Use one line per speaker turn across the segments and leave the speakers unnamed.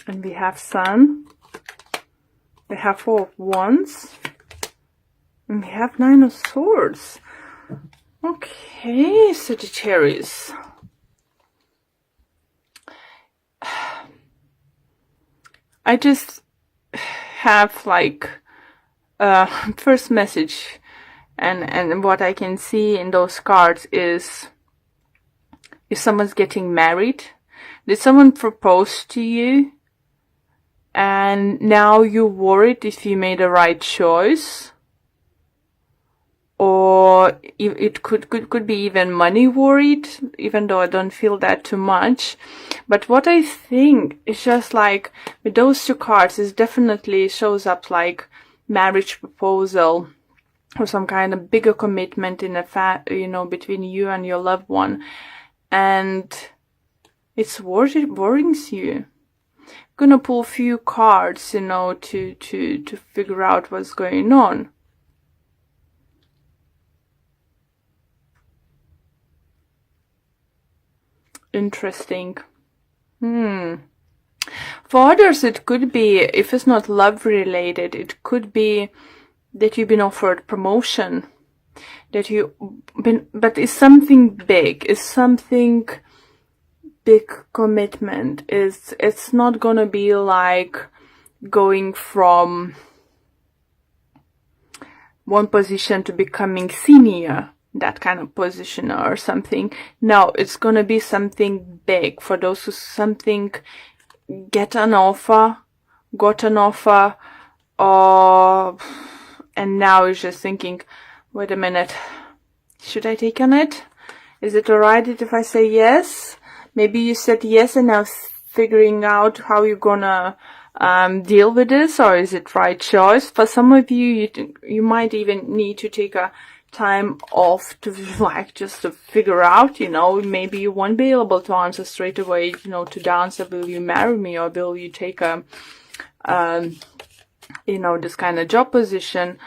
And we have Sun. We have Four of Wands. And we have Nine of Swords. Okay, Sagittarius. I just have like first message, and what I can see in those cards is if someone's getting married. Did someone propose to you and now you're worried if you made the right choice? Or it could be even money worried, even though I don't feel that too much. But what I think is just like with those two cards, it definitely shows up like marriage proposal or some kind of bigger commitment in a between you and your loved one, and it's worrying you. I'm gonna pull a few cards, to figure out what's going on. Interesting. For others, it could be, if it's not love related, it could be that you've been offered promotion, but it's something big, it's something big commitment. It's not gonna be like going from one position to becoming senior, that kind of position or something. No, it's gonna be something big for those who got an offer, and now is just thinking, wait a minute, should I take on it? Is it alright if I say yes? Maybe you said yes and now figuring out how you're gonna deal with this, or is it right choice? For some of you, you might even need to take a time off to just to figure out, maybe you won't be able to answer straight away, to the answer, will you marry me, or will you take this kind of job position.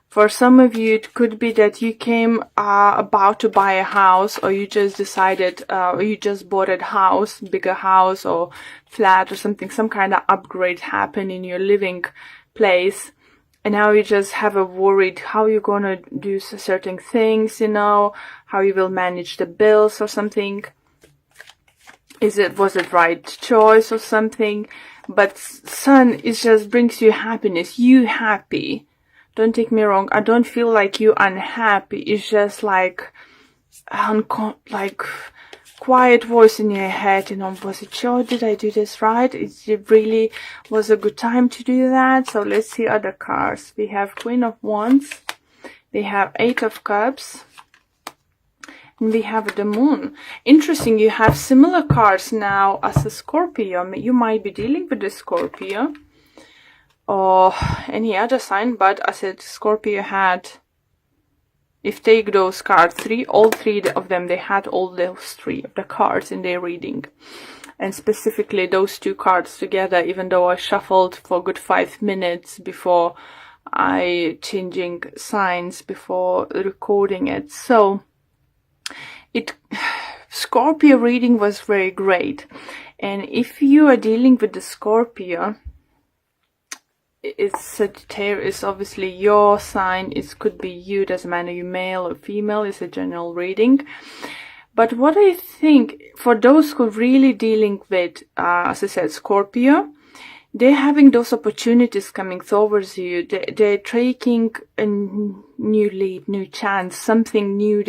For some of you, it could be that you came about to buy a house, or you just decided, or you just bought a house, bigger house or flat or something, some kind of upgrade happened in your living place. And now you just have a worried how you're going to do certain things, how you will manage the bills or something. Was it right choice or something? But Sun, it just brings you happiness. You happy. Don't take me wrong. I don't feel like you unhappy. It's just like quiet voice in your head, was it sure? Did I do this right? It really was a good time to do that. So let's see other cards. We have Queen of Wands. We have Eight of Cups. And we have the Moon. Interesting, you have similar cards now as a Scorpio. You might be dealing with a Scorpio or any other sign, but I said Scorpio had, if take those cards, all three of them, they had all those three of the cards in their reading. And specifically those two cards together, even though I shuffled for a good 5 minutes before I changing signs before recording it. So Scorpio reading was very great. And if you are dealing with the Scorpio, it's Sagittarius, obviously your sign. It could be you, doesn't matter you male or female. It's a general reading. But what I think, for those who are really dealing with, as I said, Scorpio, they're having those opportunities coming towards you. They're taking a new lead, new chance, something new.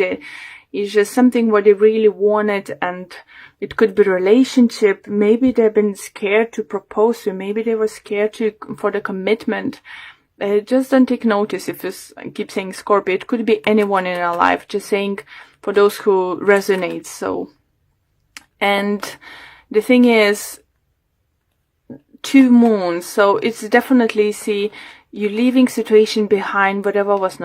It's just something what they really wanted, and it could be relationship. Maybe they've been scared to propose to. Maybe they were scared for the commitment. Just don't take notice if I keep saying Scorpio. It could be anyone in our life. Just saying for those who resonate. So, and the thing is, 2 moons. So it's definitely, see, you're leaving situation behind, what's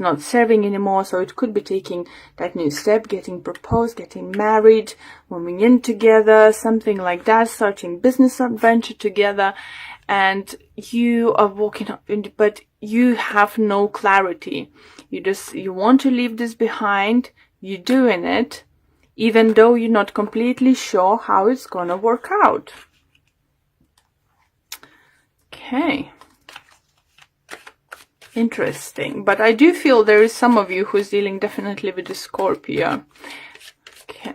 not serving anymore. So it could be taking that new step, getting proposed, getting married, moving in together, something like that, starting business adventure together. And you are walking up, but you have no clarity. You want to leave this behind. You're doing it, even though you're not completely sure how it's gonna work out. Okay. Interesting. But I do feel there is some of you who's dealing definitely with the Scorpio. Okay.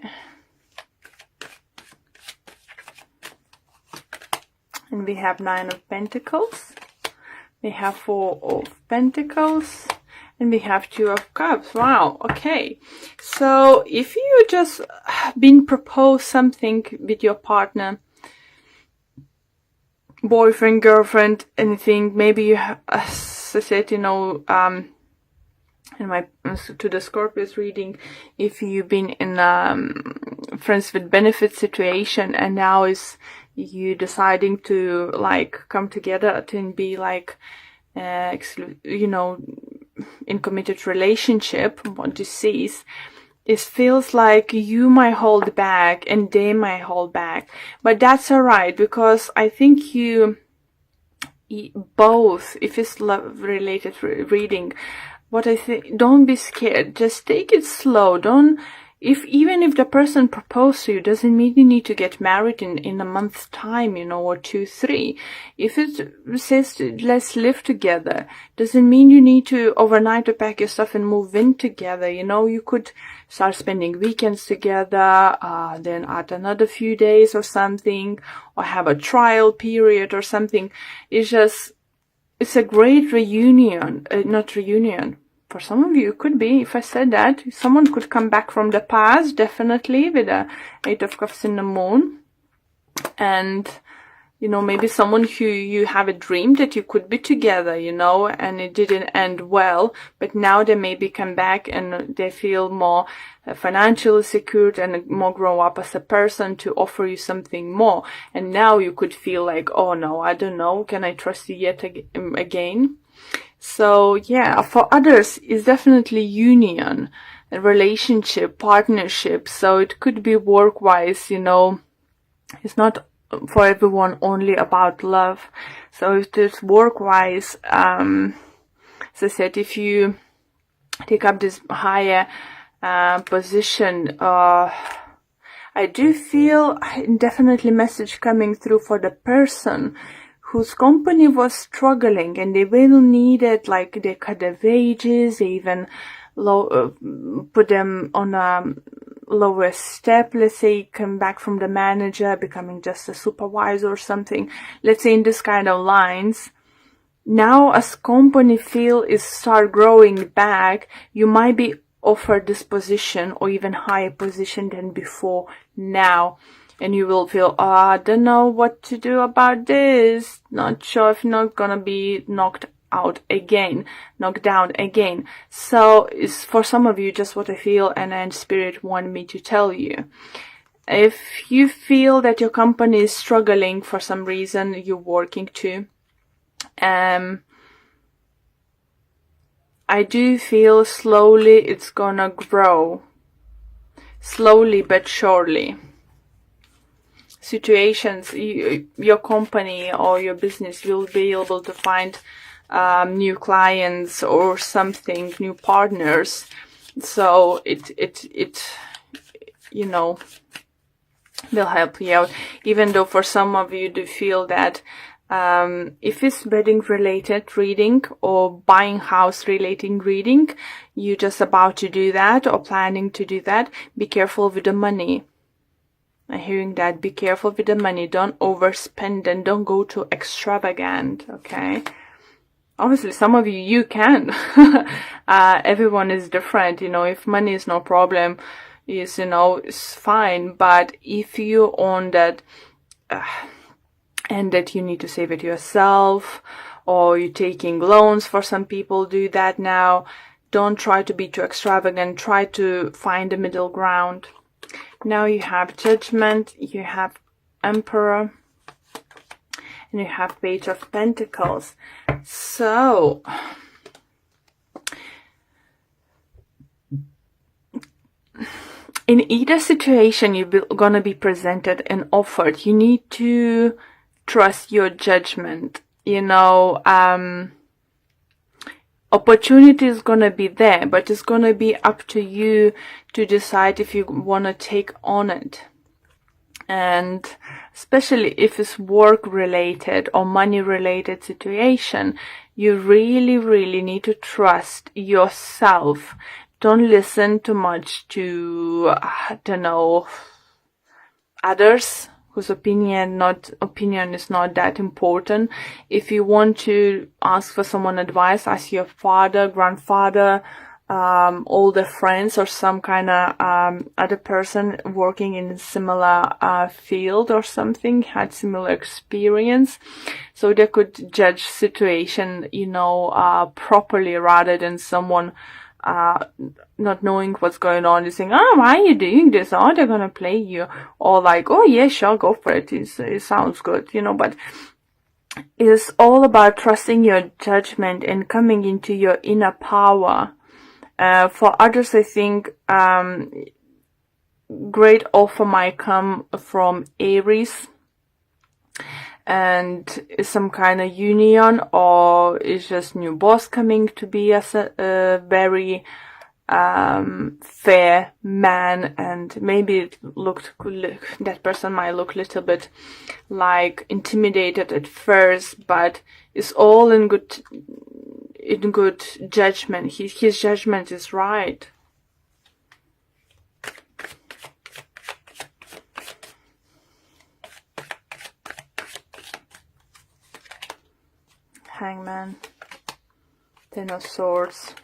And we have 9 of Pentacles. We have 4 of Pentacles. And we have 2 of Cups. Wow. Okay. So if you just been proposed something with your partner, boyfriend, girlfriend, anything, maybe you have, as I said, you know, in my to the Scorpios reading, if you've been in friends with benefit situation, and now is you deciding to like come together to be like you know, in committed relationship, what this sees, it feels like you might hold back and they might hold back, but that's alright, because I think you both, if it's love related reading, what I think, don't be scared, just take it slow. Don't, even if the person proposed to you, doesn't mean you need to get married in a month's time, you know, or 2, 3. If it says let's live together, doesn't mean you need to overnight to pack your stuff and move in together. You know, you could start spending weekends together, then add another few days or something, or have a trial period or something. It's just, it's a great reunion, not reunion. For some of you, it could be, if I said that, someone could come back from the past, definitely, with a 8 of Cups in the Moon. And, you know, maybe someone who you have a dream that you could be together, you know, and it didn't end well, but now they maybe come back and they feel more financially secured and more grow up as a person to offer you something more. And now you could feel like, oh no, I don't know, can I trust you yet again? So yeah, for others, it's definitely union, a relationship, partnership. So it could be work-wise, you know, it's not for everyone only about love. So if it's work-wise, as I said, if you take up this higher position, I do feel definitely message coming through for the person whose company was struggling and they really needed, like, they cut their wages, they even put them on a lower step, let's say, come back from the manager, becoming just a supervisor or something, let's say in this kind of lines. Now as company feel is start growing back, you might be offered this position or even higher position than before now. And you will feel, I don't know what to do about this. Not sure if not gonna be knocked down again. So it's for some of you just what I feel, and then Spirit wanted me to tell you. If you feel that your company is struggling for some reason, you're working to, I do feel slowly it's gonna grow. Slowly but surely. Situations, your company or your business will be able to find new clients or something, new partners. So it you know, will help you out. Even though for some of you do feel that if it's wedding related reading or buying house relating reading, you're just about to do that or planning to do that, be careful with the money. I'm hearing that. Be careful with the money. Don't overspend and don't go too extravagant, okay? Obviously, some of you can. Everyone is different, you know. If money is no problem, is, you know, it's fine. But if you own that, and that you need to save it yourself, or you're taking loans, for some people do that now, don't try to be too extravagant. Try to find a middle ground. Now you have Judgment, you have Emperor, and you have Page of Pentacles. So, in either situation you're gonna be presented and offered, you need to trust your judgment. You know, opportunity is gonna be there, but it's gonna be up to you to decide if you wanna take on it. And especially if it's work related or money related situation, you really, really need to trust yourself. Don't listen too much to, I don't know, others whose opinion is not that important. If you want to ask for someone advice, ask your father, grandfather, older friends, or some kind of other person working in a similar field or something, had similar experience, so they could judge situation, properly, rather than someone not knowing what's going on, is saying, oh, why are you doing this? Oh, they're gonna play you. Or like, oh yeah, sure, go for it. It sounds good, but it's all about trusting your judgment and coming into your inner power. For others, I think, great offer might come from Aries, and is some kind of union, or is just new boss coming to be as a very fair man, and maybe that person might look a little bit like intimidated at first, but it's all in good judgment. His judgment is right. Hangman, Ten of Swords,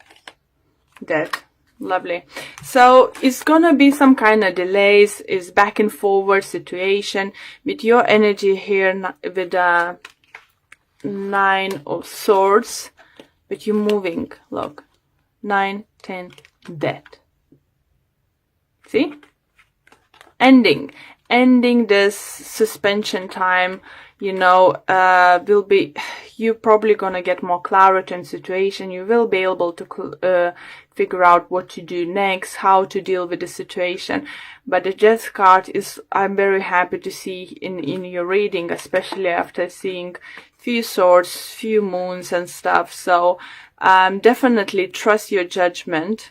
Death. Lovely. So it's gonna be some kind of delays, is back and forward situation with your energy here with the Nine of Swords, but you're moving. Look, 9, 10, Death. See? Ending this suspension time. Will be, you're probably gonna get more clarity in situation. You will be able to figure out what to do next, how to deal with the situation. But the Death card is, I'm very happy to see in your reading, especially after seeing few swords, few moons and stuff. So definitely trust your judgment,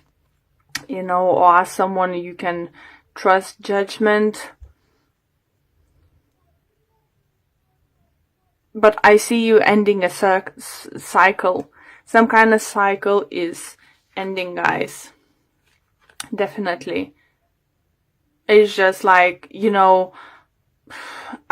or ask someone you can trust judgment. But I see you ending a cycle. Some kind of cycle is ending, guys. Definitely. It's just like, I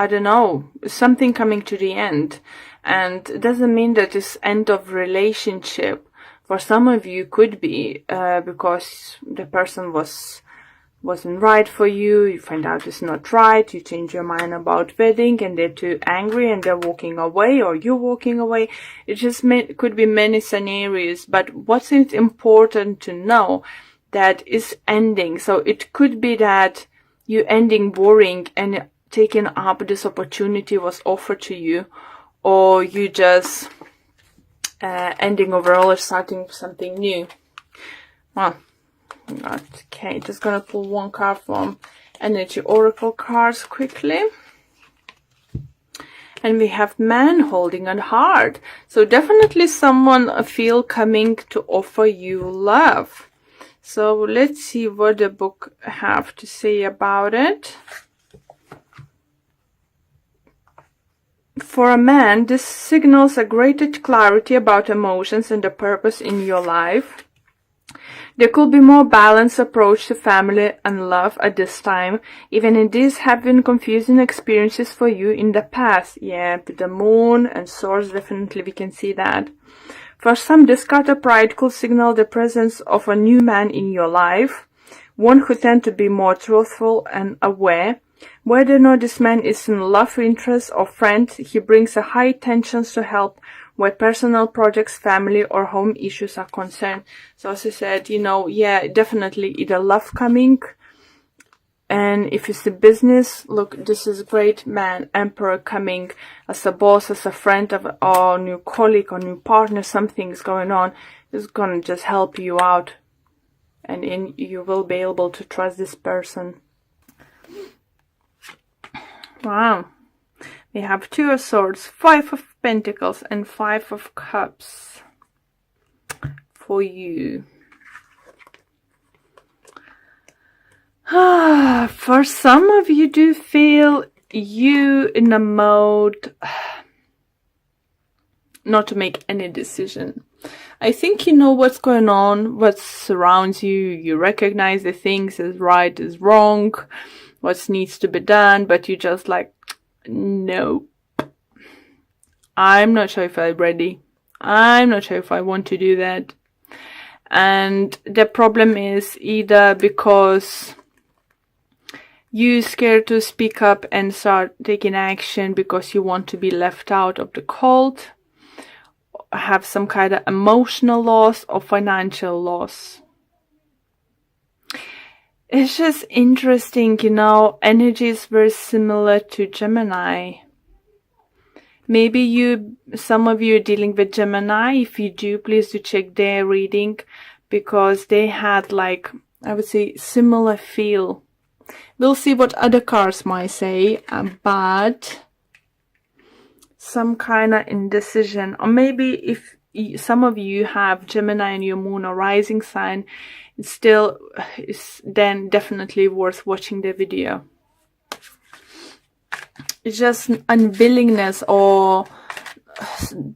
don't know, something coming to the end. And it doesn't mean that it's end of relationship. For some of you, could be because the person wasn't right for you, you find out it's not right, you change your mind about wedding, and they're too angry and they're walking away, or you're walking away. It just could be many scenarios, but what's important to know, that is ending. So it could be that you ending boring and taking up this opportunity was offered to you, or you just ending overall or starting something new. Well, okay, just gonna pull one card from Energy Oracle cards quickly. And we have Man holding a heart. So definitely someone feel coming to offer you love. So let's see what the book have to say about it. For a man, this signals a greater clarity about emotions and the purpose in your life. There could be more balanced approach to family and love at this time, even if these have been confusing experiences for you in the past. Yeah, with the Moon and Swords, definitely we can see that. For some, this card of Pride could signal the presence of a new man in your life, one who tends to be more truthful and aware. Whether or not this man is in love, interest, or friend, he brings a high tensions to help where personal projects, family, or home issues are concerned. So as I said, yeah, definitely either love coming, and if it's a business, look, this is great man, Emperor coming as a boss, as a friend, or new colleague, or new partner, something is going on, is gonna just help you out, and you will be able to trust this person. Wow. We have Two of Swords, Five of Pentacles, and Five of Cups for you. For some of you do feel you in a mode not to make any decision. I think you know what's going on, what surrounds you. You recognize the things as right, as wrong, what needs to be done, but you just like, no. I'm not sure if I'm ready. I'm not sure if I want to do that. And the problem is either because you're scared to speak up and start taking action because you want to be left out of the cold, have some kind of emotional loss or financial loss. It's just interesting, you know, energy is very similar to Gemini. Maybe some of you are dealing with Gemini. If you do, please do check their reading, because they had, like, I would say, similar feel. We'll see what other cards might say, but some kind of indecision. Or maybe if some of you have Gemini in your moon or rising sign, it's still is then definitely worth watching the video. It's just unwillingness or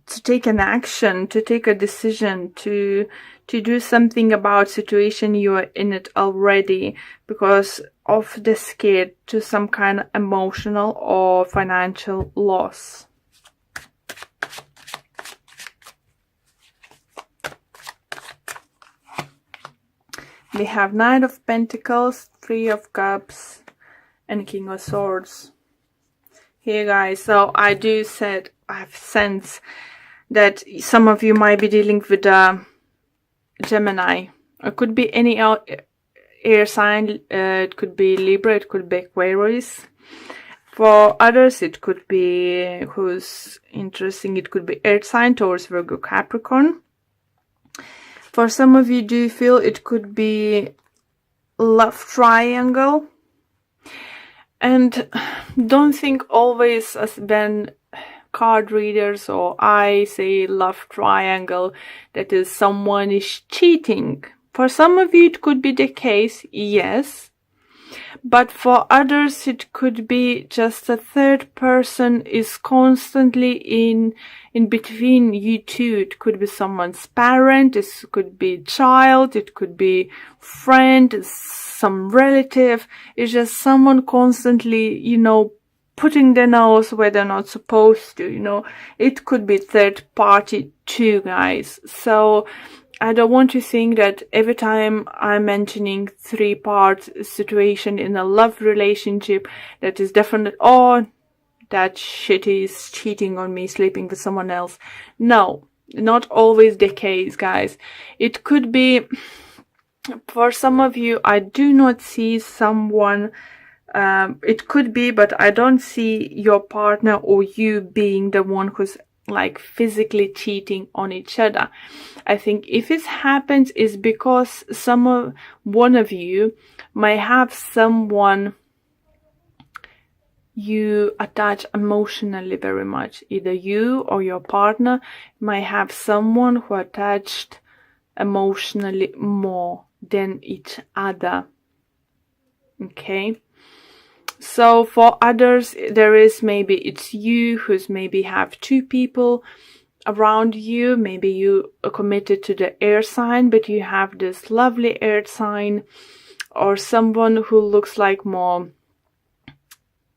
to take an action, to take a decision, to do something about situation you are in it already because of the scare to some kind of emotional or financial loss. We have Knight of Pentacles, Three of Cups, and King of Swords. Here, guys, so I have sense that some of you might be dealing with Gemini. It could be any air sign. It could be Libra. It could be Aquarius. For others, it could be, who's interesting, it could be Earth sign, Taurus, Virgo, Capricorn. For some of you, do you feel it could be love triangle? And don't think always as when card readers or I say love triangle, that is someone is cheating. For some of you, it could be the case, yes. But for others, it could be just a third person is constantly in between you two. It could be someone's parent, it could be child, it could be friend, some relative. It's just someone constantly, you know, putting their nose where they're not supposed to, you know. It could be third party too, guys. So I don't want to think that every time I'm mentioning three-part situation in a love relationship, that is definite, oh, that shit is cheating on me, sleeping with someone else. No, not always the case, guys. It could be, for some of you, I do not see someone, it could be, but I don't see your partner or you being the one who's like physically cheating on each other. I think if it happens is because one of you might have someone you attach emotionally very much. Either you or your partner might have someone who attached emotionally more than each other. Okay? So for others, there is maybe it's you who's maybe have two people around you. Maybe you are committed to the air sign, but you have this lovely earth sign, or someone who looks like more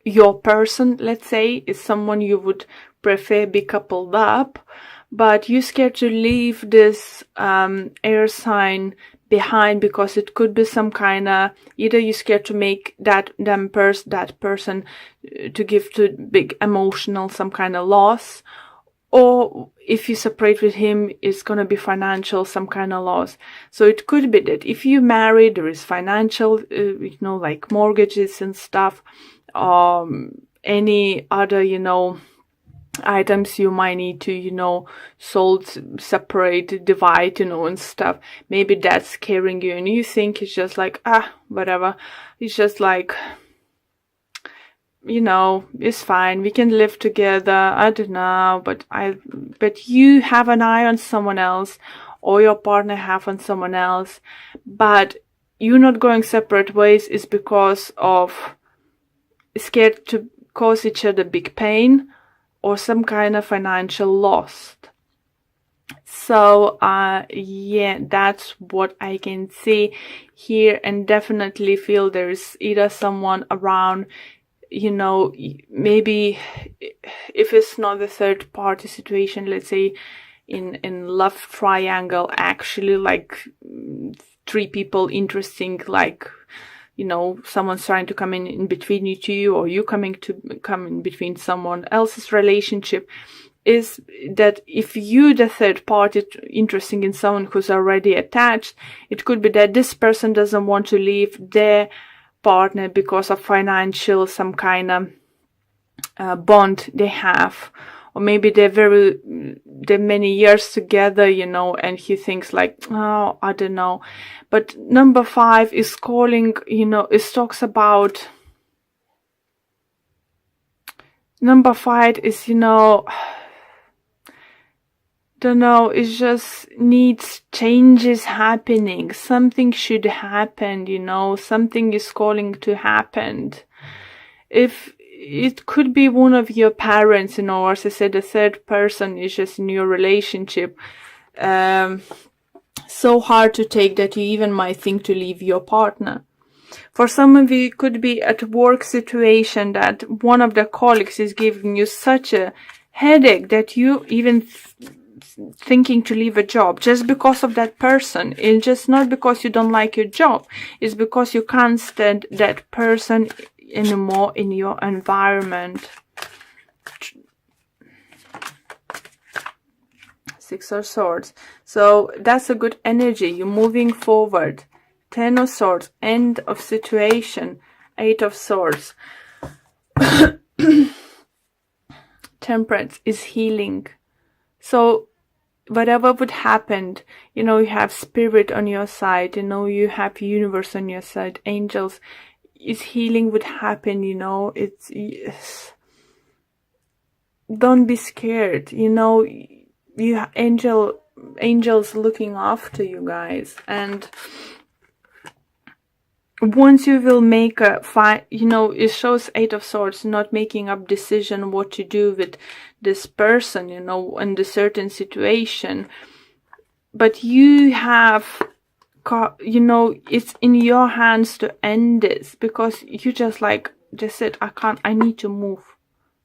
your person, let's say, is someone you would prefer be coupled up, but you're scared to leave this air sign behind because it could be some kind of, either you're scared to make that person to give to big emotional some kind of loss, or if you separate with him, it's going to be financial some kind of loss. So it could be that if you marry, there is financial, you know, like mortgages and stuff, any other, you know, items you might need to, you know, sold, separate, divide, you know, and stuff. Maybe that's scaring you and you think it's just like, whatever. It's just like, you know, it's fine. We can live together. I don't know, but you have an eye on someone else, or your partner have on someone else. But you not going separate ways is because of scared to cause each other big pain or some kind of financial loss. So yeah, that's what I can see here, and definitely feel there's either someone around, you know, maybe if it's not the third party situation, let's say in love triangle, actually like 3 people interesting, like, you know, someone's trying to come in between you two, or you come in between someone else's relationship, is that if you, the third party, interesting in someone who's already attached, it could be that this person doesn't want to leave their partner because of financial, some kind of bond they have, or maybe they're many years together, you know, and he thinks like, oh, I don't know. But number 5 is calling, you know, it talks about, number 5 is, you know, don't know, it just needs changes happening. Something should happen, you know, something is calling to happen. If it could be one of your parents, you know, or as I said, the third person is just in your relationship. So hard to take that you even might think to leave your partner. For some of you, it could be at a work situation that one of the colleagues is giving you such a headache that you even thinking to leave a job just because of that person. It's just not because you don't like your job. It's because you can't stand that person anymore in your environment. 6 of Swords. So that's a good energy. You're moving forward. 10 of Swords. End of situation. 8 of Swords. Temperance is healing. So whatever would happen, you know, you have spirit on your side, you know, you have universe on your side, angels, is healing would happen, you know, it's don't be scared, you know, you have angels looking after you guys. And once you will make a you know, it shows 8 of Swords, not making up decision what to do with this person, you know, in the certain situation. But you have, you know, it's in your hands to end this, because you just said, I need to move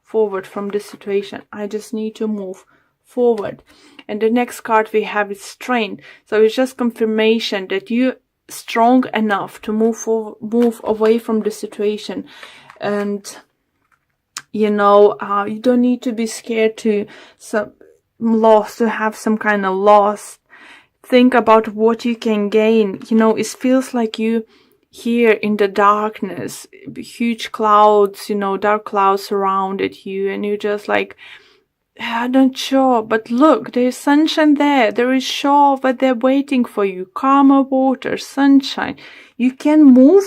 forward from this situation. I just need to move forward. And the next card we have is Strength. So it's just confirmation that you strong enough to move away from the situation. And you know, you don't need to be scared to have some kind of loss. Think about what you can gain. You know, it feels like you here in the darkness, huge clouds, you know, dark clouds surrounded you, and you're just like, I'm not sure, but look, there's sunshine there. There is shore over there waiting for you. Calmer water, sunshine. You can move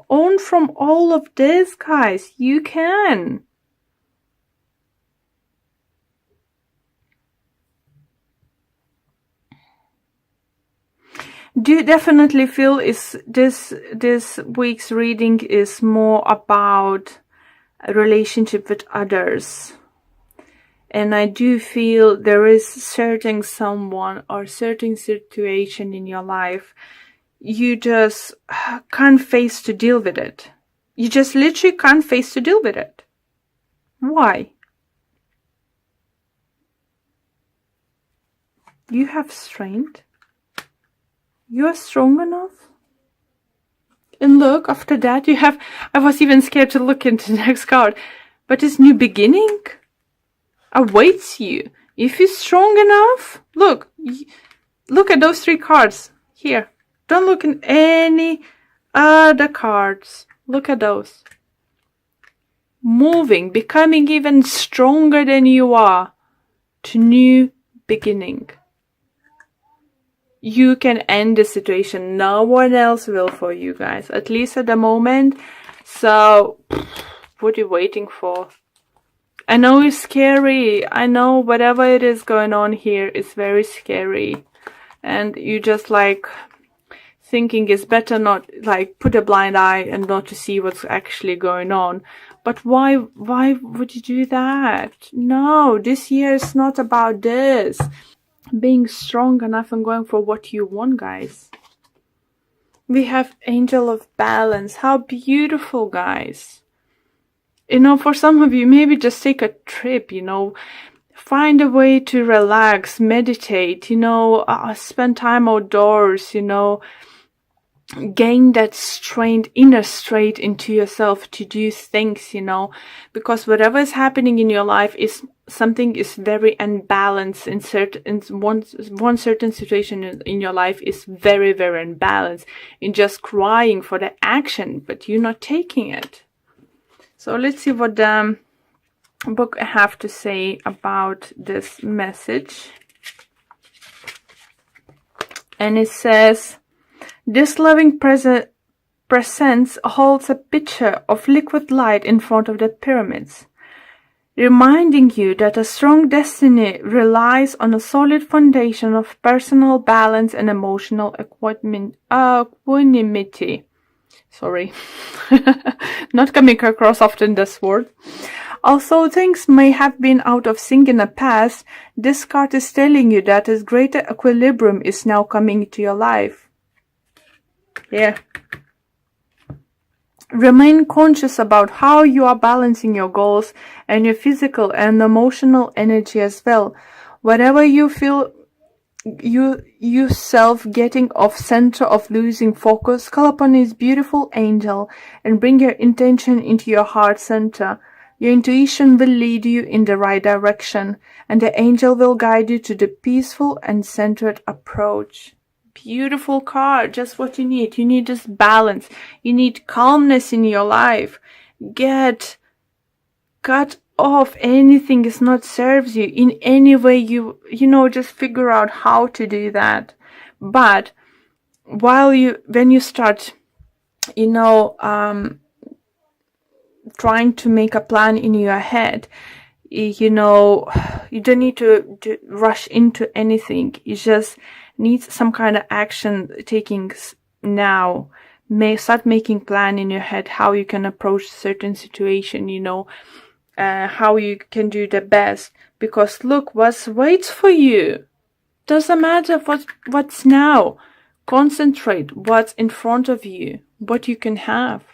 on from all of this, guys. You can. Do you definitely feel is this week's reading is more about a relationship with others? And I do feel there is certain someone or certain situation in your life you just can't face to deal with it. You just literally can't face to deal with it. Why? You have strength. You are strong enough. And look, after that you have, I was even scared to look into the next card, but this new beginning awaits you. If you're strong enough, look at those 3 cards here. Don't look in any other cards. Look at those. Moving, becoming even stronger than you are, to new beginning. You can end the situation. No one else will for you guys, at least at the moment. So what are you waiting for? I know it's scary. I know whatever it is going on here is very scary. And you just like thinking it's better not, like, put a blind eye and not to see what's actually going on. But why would you do that? No, this year is not about this. Being strong enough and going for what you want, guys. We have Angel of Balance. How beautiful, guys. You know, for some of you, maybe just take a trip, you know. Find a way to relax, meditate, you know, spend time outdoors, you know. Gain that strength, inner strength into yourself to do things, you know, because whatever is happening in your life is something is very unbalanced in one certain situation in your life is very, very unbalanced in just crying for the action, but you're not taking it. So let's see what the book have to say about this message. And it says, this loving presence holds a pitcher of liquid light in front of the pyramids, reminding you that a strong destiny relies on a solid foundation of personal balance and emotional equanimity. Sorry, not coming across often this word. Although things may have been out of sync in the past, this card is telling you that a greater equilibrium is now coming into your life. Yeah. Remain conscious about how you are balancing your goals and your physical and emotional energy as well. Whatever you feel yourself getting off center of losing focus, call upon his beautiful angel and bring your intention into your heart center. Your intuition will lead you in the right direction, and the angel will guide you to the peaceful and centered approach. Beautiful card, just what you need. You need this balance. You need calmness in your life. Cut off anything is not serves you in any way. You know, just figure out how to do that. But when you start, you know, trying to make a plan in your head, you know, you don't need to rush into anything. You just need some kind of action taking now. Start making plan in your head how you can approach certain situation, you know, how you can do the best. Because look, what waits for you. Doesn't matter what's now. Concentrate what's in front of you, what you can have.